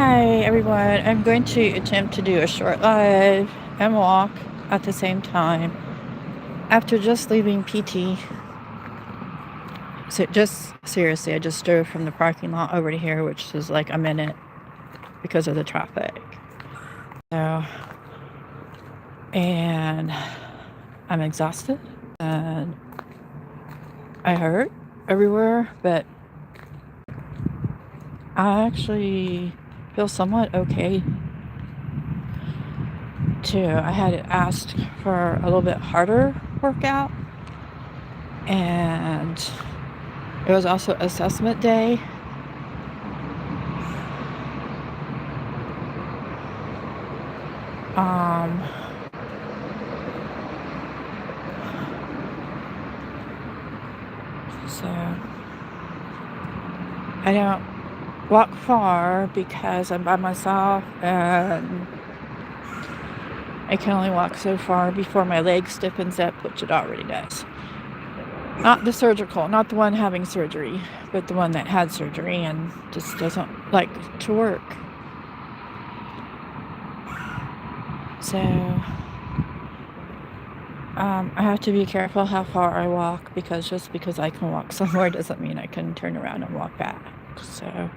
Hi everyone, I'm going to attempt to do a short live and walk at the same time after just leaving PT. So just seriously, I just drove from the parking lot over to here, which is like a minute because of the traffic. So, and I'm exhausted and I hurt everywhere, but I actually feel somewhat okay too. I had asked for a little bit harder workout, and it was also assessment day. So I don't walk far because I'm by myself and I can only walk so far before my leg stiffens up, which it already does. Not the surgical, not the one having surgery, but the one that had surgery and just doesn't like to work. So I have to be careful how far I walk, because just because I can walk somewhere doesn't mean I can turn around and walk back. So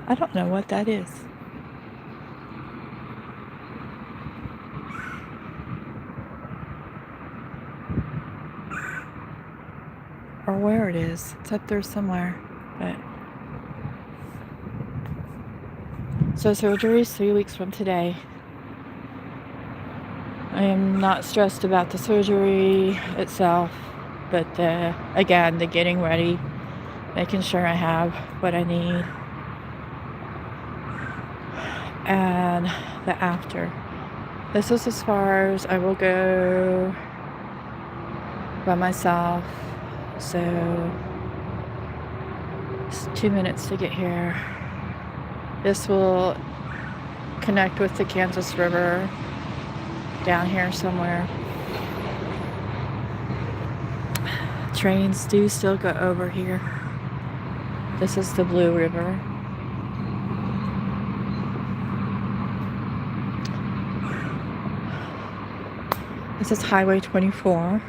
I don't know what that is. Or where it is. It's up there somewhere. But so surgery is 3 weeks from today. I am not stressed about the surgery itself, but again, the getting ready, making sure I have what I need, and the after. This is as far as I will go by myself. So it's 2 minutes to get here. This will connect with the Kansas River down here somewhere. Trains do still go over here. This is the Blue River. This is Highway 24.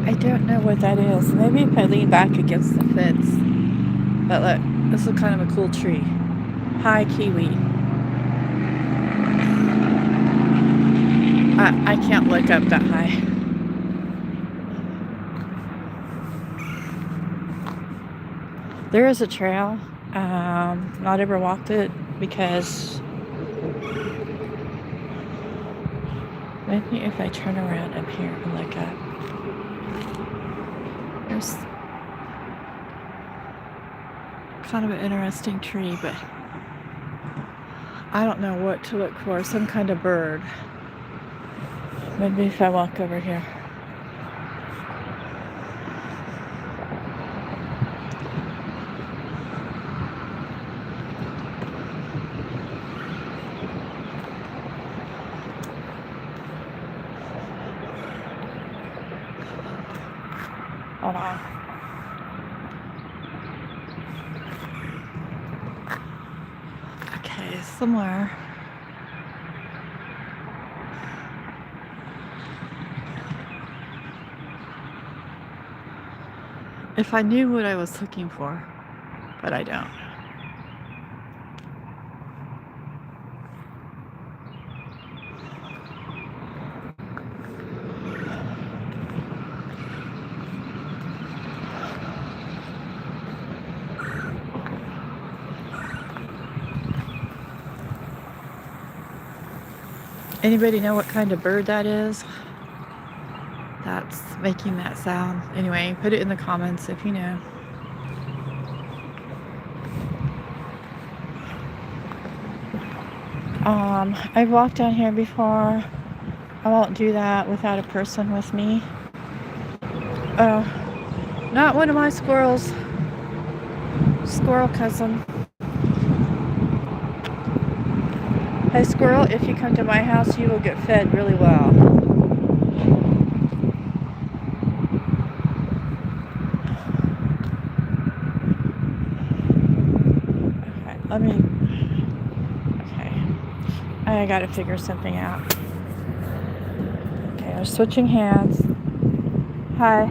I don't know what that is. Maybe if I lean back against the fence. But look, this is kind of a cool tree. High kiwi. I can't look up that high. There is a trail. Not ever walked it because maybe if I turn around up here and look up. There's kind of an interesting tree, but I don't know what to look for. Some kind of bird. Maybe if I walk over here. Hold on. Okay, somewhere. If I knew what I was looking for, but I don't. Anybody know what kind of bird that is? That's making that sound. Anyway, put it in the comments if you know. I've walked down here before. I won't do that without a person with me. Not one of my squirrels. Squirrel cousin. Hey squirrel, if you come to my house, you will get fed really well. Okay, I gotta figure something out. Okay, we're switching hands. Hi.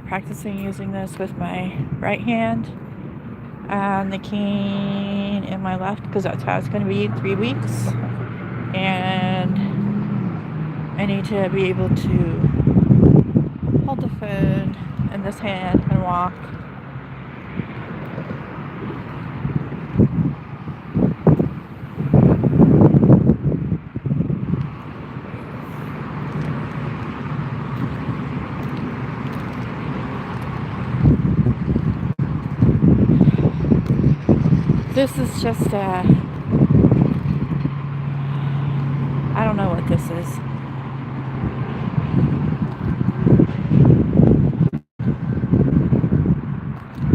Practicing using this with my right hand and the cane in my left, because that's how it's going to be in 3 weeks. And I need to be able to hold the phone in this hand and walk. This is just I don't know what this is.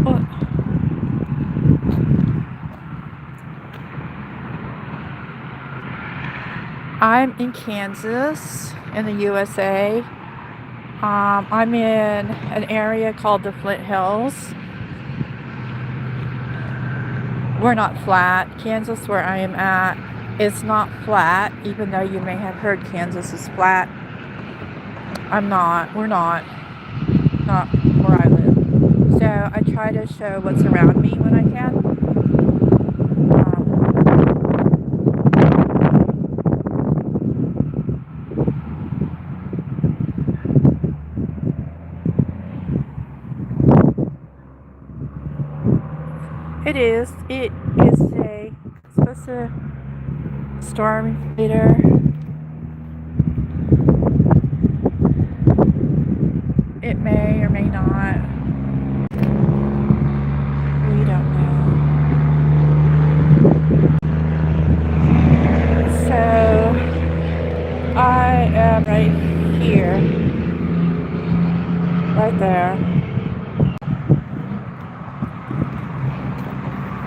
What? I'm in Kansas in the USA. I'm in an area called the Flint Hills. We're not flat. Kansas, where I am at, is not flat, even though you may have heard Kansas is flat. I'm not. We're not. Not where I live. So I try to show what's around me when I can. It is supposed to storm later. It may or may not. We don't know. So I am right here. Right there.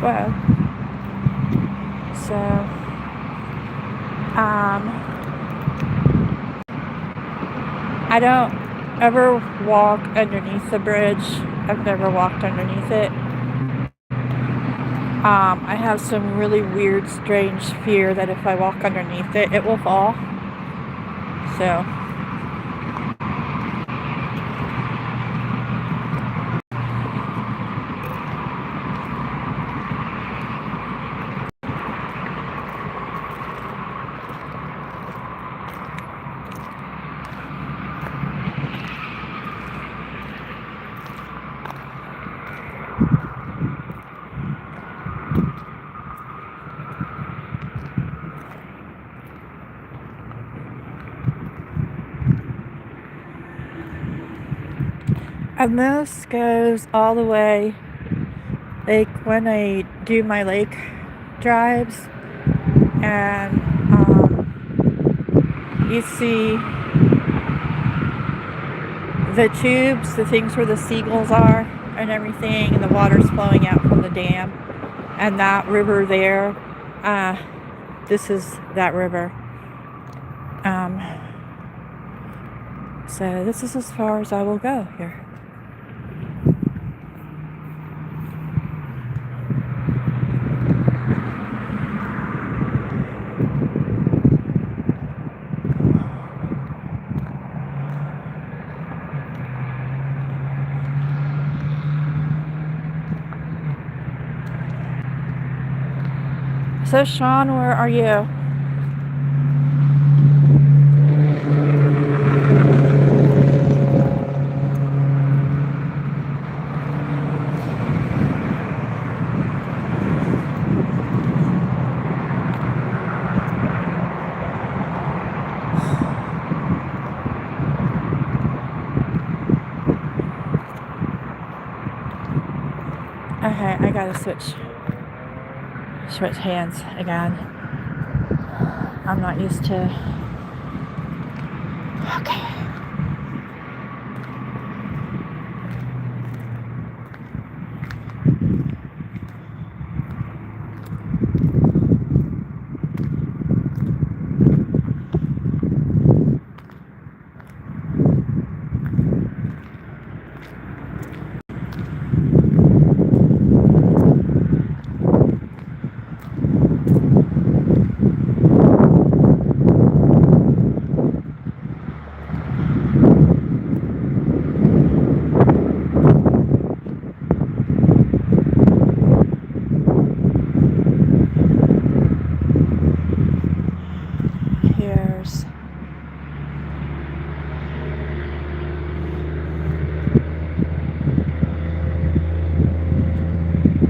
Well, so I don't ever walk underneath the bridge. I've never walked underneath it. I have some really weird, strange fear that if I walk underneath it, it will fall. So and this goes all the way, like when I do my lake drives, and you see the tubes, the things where the seagulls are and everything, and the water's flowing out from the dam, and that river there, this is that river. So this is as far as I will go here. So Sean, where are you? Okay, I gotta switch. switch hands again. I'm not used to. Okay.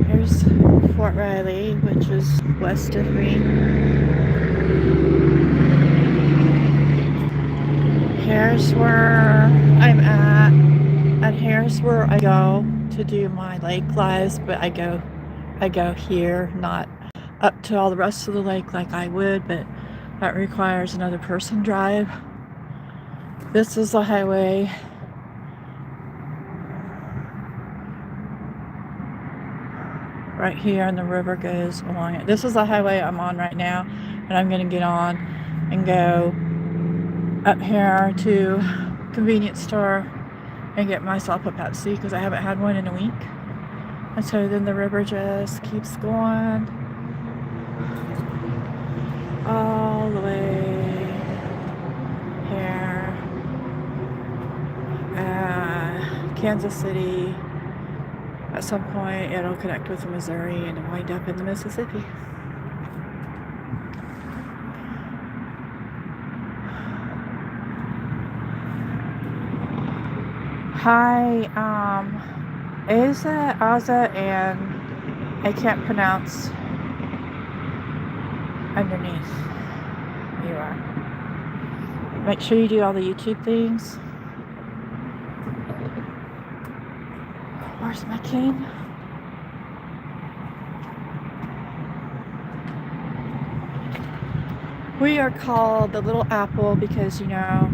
Here's Fort Riley, which is west of me. Here's where I'm at, and here's where I go to do my lake lives, but I go here, not up to all the rest of the lake like I would, but that requires another person drive. This is the highway. Right here, and the river goes along it. This is the highway I'm on right now, and I'm gonna get on and go up here to convenience store and get myself a Pepsi because I haven't had one in a week. And so then the river just keeps going all the way here, Kansas City. At some point it'll connect with Missouri and wind up in the Mississippi. Hi, Aza, and I can't pronounce underneath. You are. Make sure you do all the YouTube things. Where's my cane? We are called the Little Apple because, you know,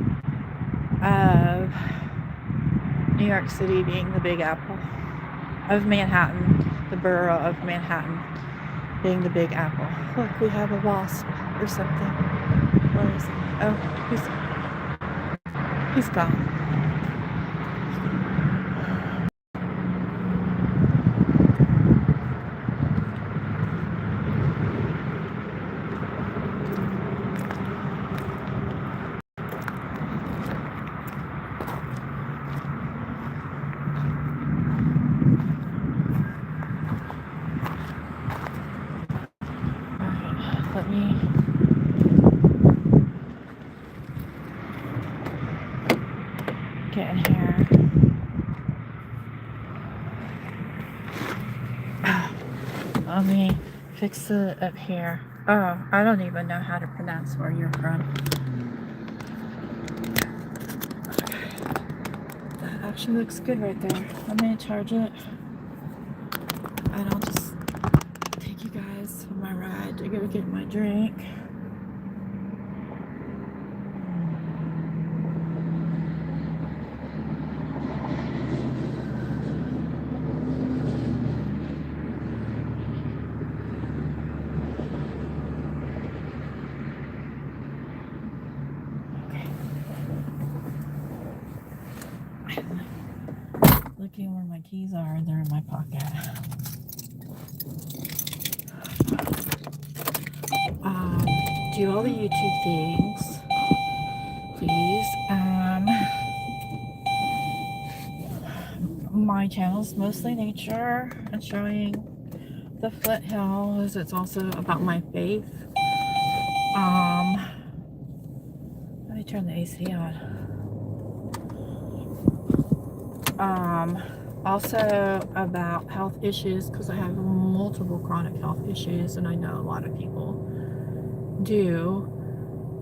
of New York City being the Big Apple. Of Manhattan, the borough of Manhattan being the Big Apple. Look, we have a wasp or something. Where is he? Oh, he's gone. Let me get in here. Let me fix it up here. Oh, I don't even know how to pronounce where you're from. That actually looks good right there. I'm gonna charge it, and I'll just take you guys on my ride to go get my drink. Looking where my keys are, they're in my pocket. Do all the YouTube things, please. My channel's mostly nature and showing the foothills. It's also about my faith. Let me turn the AC on. Also about health issues, because I have multiple chronic health issues, and I know a lot of people do.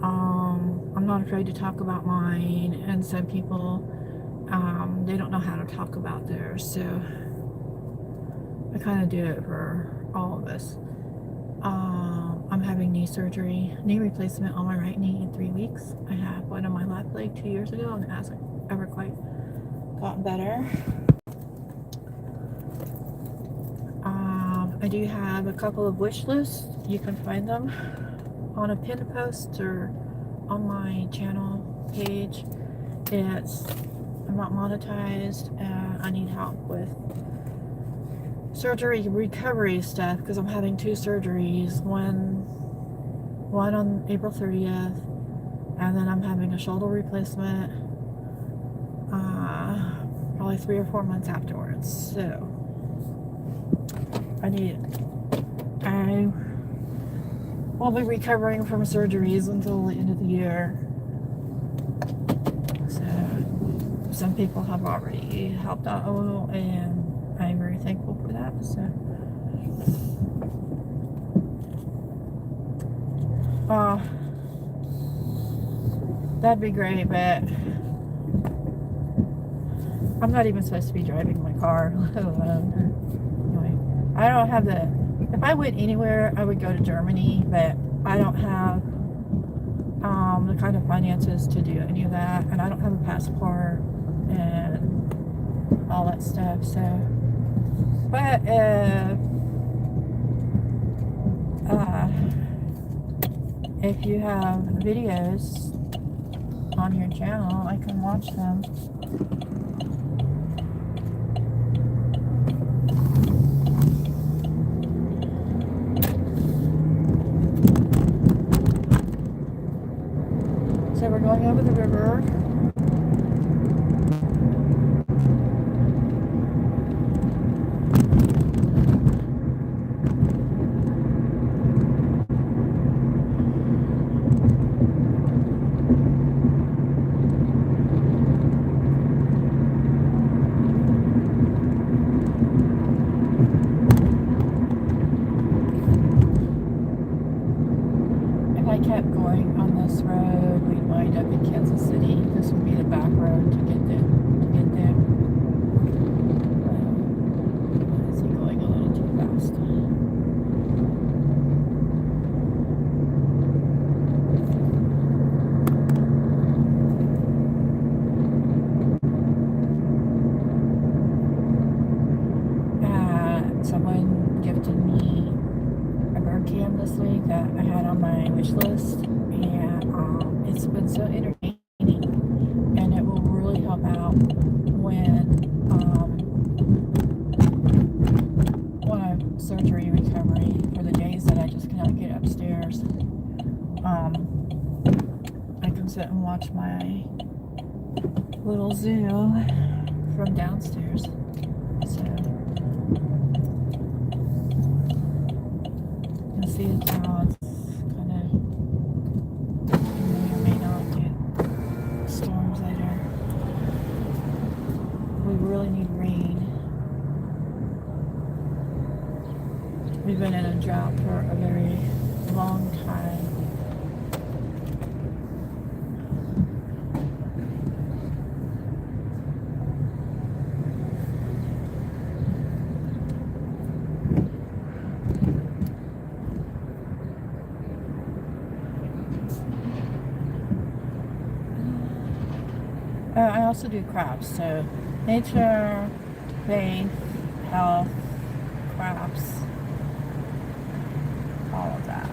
I'm not afraid to talk about mine, and some people, they don't know how to talk about theirs, so I kind of do it for all of us. I'm having knee surgery, knee replacement on my right knee in 3 weeks. I had one on my left leg 2 years ago, and it hasn't ever quite gotten better. I do have a couple of wish lists. You can find them on a pinned post or on my channel page. I'm not monetized, and I need help with surgery recovery stuff because I'm having 2 surgeries. One on April 30th, and then I'm having a shoulder replacement probably 3 or 4 months afterwards. So I will be recovering from surgeries until the end of the year. So some people have already helped out, and I'm very thankful for that. So that'd be great, but I'm not even supposed to be driving my car, let alone. Anyway, I don't have if I went anywhere, I would go to Germany, but I don't have the kind of finances to do any of that, and I don't have a passport and all that stuff. So, but if you have videos on your channel, I can watch them. So we're going over the river. If I kept going on this road, we'd wind up in Kansas City. This would be the back road to get there. Is he going a little too fast? Someone gifted me a bird cam this week that I had on my wish list, and it's been so entertaining, and it will really help out when I'm surgery recovery for the days that I just cannot get upstairs. I can sit and watch my little zoo from downstairs. So you'll see the clouds kind of may or may not get storms later. We really need rain. We've been in a drought for a very long time. I also do crafts, so nature, faith, health, crafts, all of that.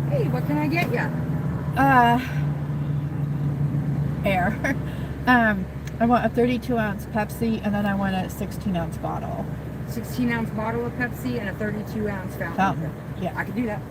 Hey, what can I get you? Air. I want a 32-ounce Pepsi, and then I want a 16-ounce bottle. 16-ounce bottle of Pepsi and a 32-ounce fountain. Yeah. I could do that.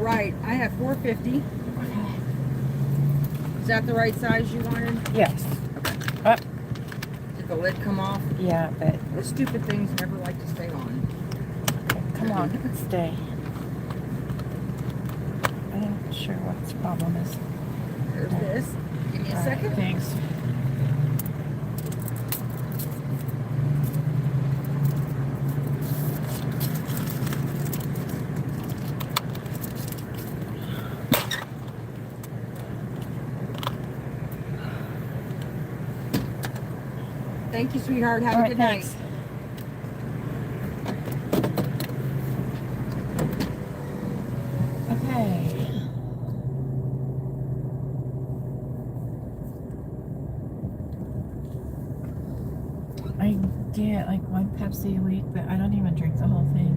All right, I have 450. Okay. Is that the right size you wanted? Yes. Oh, Did the lid come off? yeah, but Those stupid things never like to stay on. okay, come on, stay. I'm not sure what this problem is. There's this. Give me a All right, second. thanks. Thank you, sweetheart. Have All a right, good thanks. night. Okay. I get like one Pepsi a week, but I don't even drink the whole thing.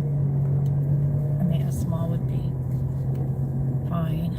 I mean, a small would be fine.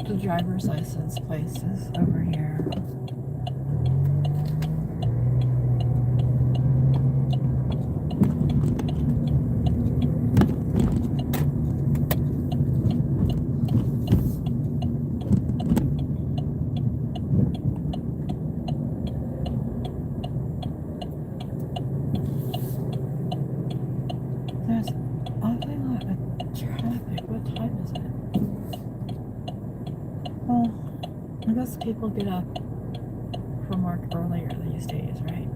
The driver's license place is over here. There's awfully lot of traffic. What time is it? Well, I guess people get up from work earlier these days, right?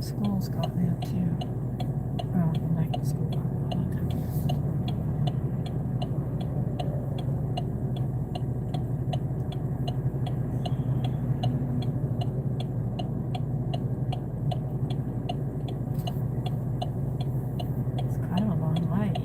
School's gotten in too. Oh, the night school got in. It's kind of a long light.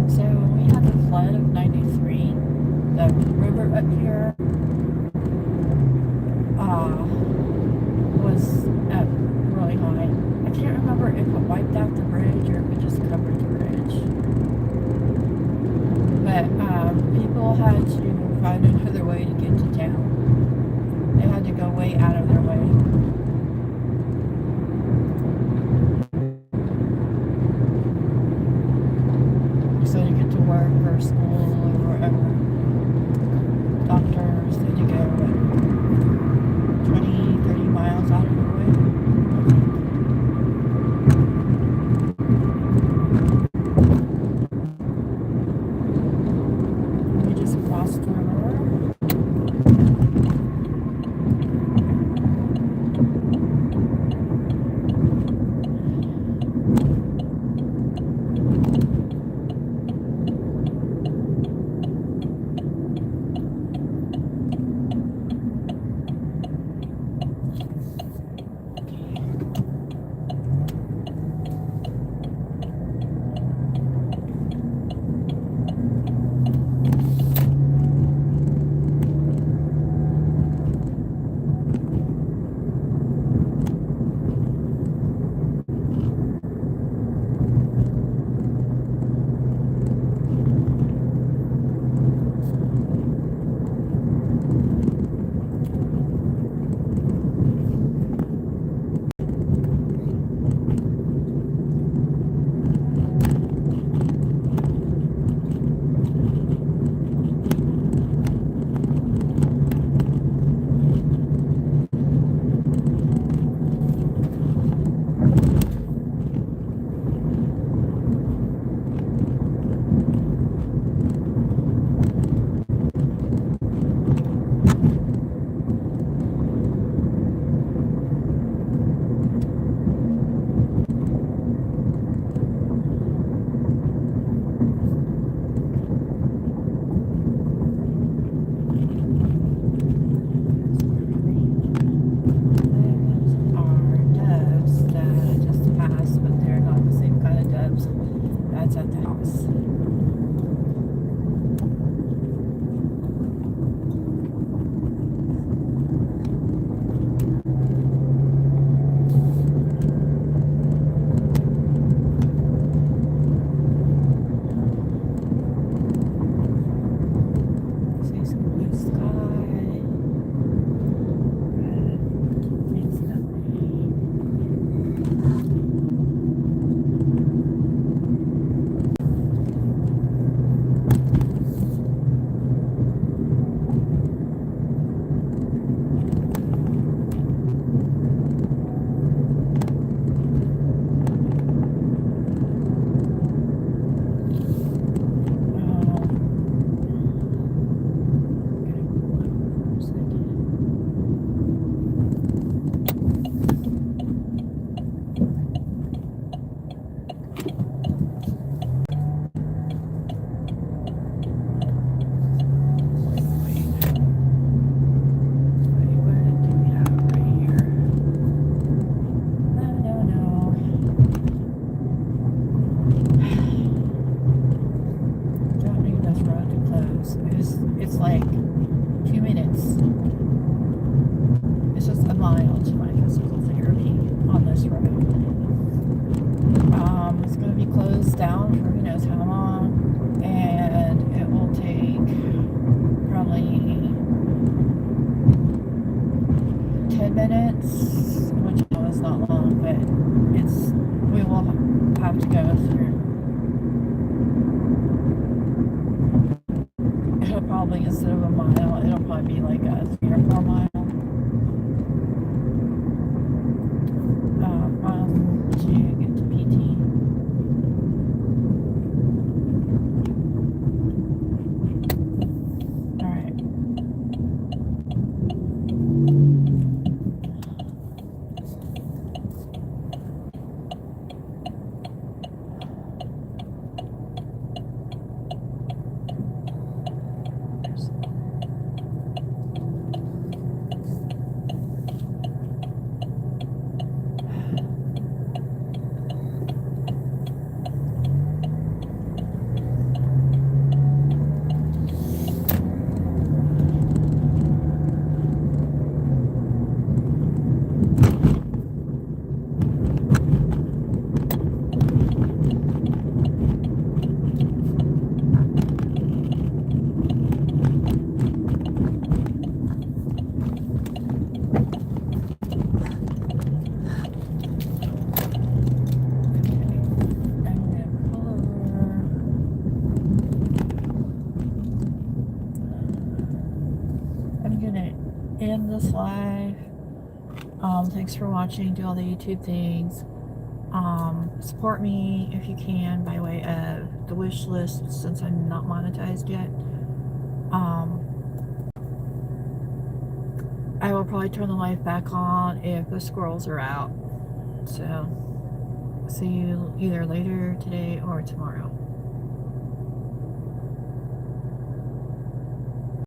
So we had the flood of '93. The river up here was at really high. I can't remember if it wiped out the bridge or if it just covered the bridge. But people had to find another way to get to town. They had to go way out of their way. So to get to work or school or wherever. Doctors, they had to go 20, 30 miles out of their way. We just crossed that's at the house. See some blue sky. It's nothing. It's like 2 minutes. It's just a mile to my physical therapy on this road. It's going to be closed down for who knows how long, and it will take probably 10 minutes, which I know is not long, but we will have to go through. It'll probably, instead of a mile, it'll probably be like a 3 or 4 mile. Miles to get to PT. Alright. End this live. Thanks for watching. Do all the YouTube things. Support me if you can by way of the wish list, since I'm not monetized yet. I will probably turn the live back on if the squirrels are out. So see you either later today or tomorrow.